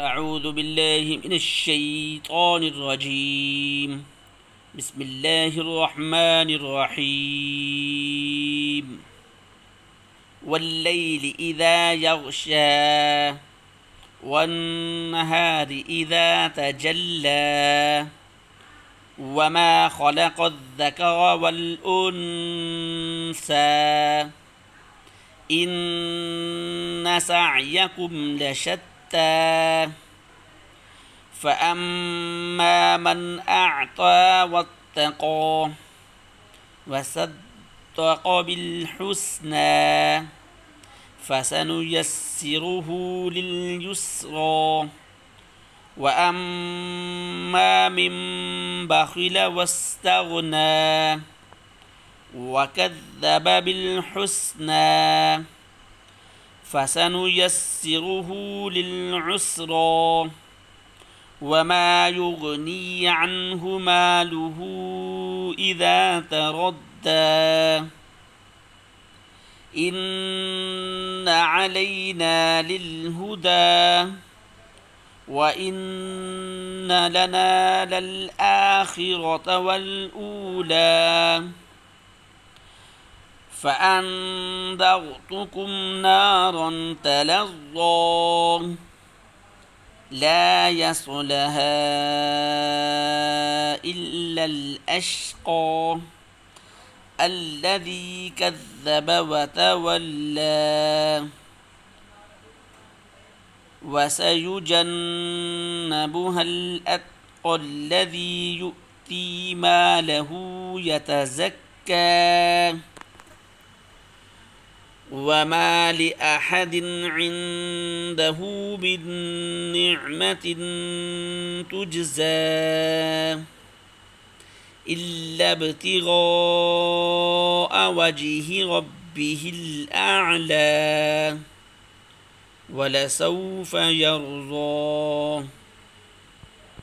أعوذ بالله من الشيطان الرجيم. بسم الله الرحمن الرحيم. والليل إذا يغشى والنهار إذا تجلى وما خلق الذكر والأنثى إن سعيكم لشتى فأما من أعطى واتقى وصدق بالحسنى فسنيسره لليسرى وأما من بخل واستغنى وكذب بالحسنى فسنيسره للعسرى وما يغني عنه ماله إذا تردى إن علينا للهدى وإن لنا للآخرة والأولى فأنذرتكم نارا تلظى لا يصلها إلا الأشقى الذي كذب وتولى وسيجنبها الأتقى الذي يؤتي ماله يتزكى وما لأحد عنده من نعمة تجزى إلا ابتغاء وجه ربه الأعلى ولسوف يرضى.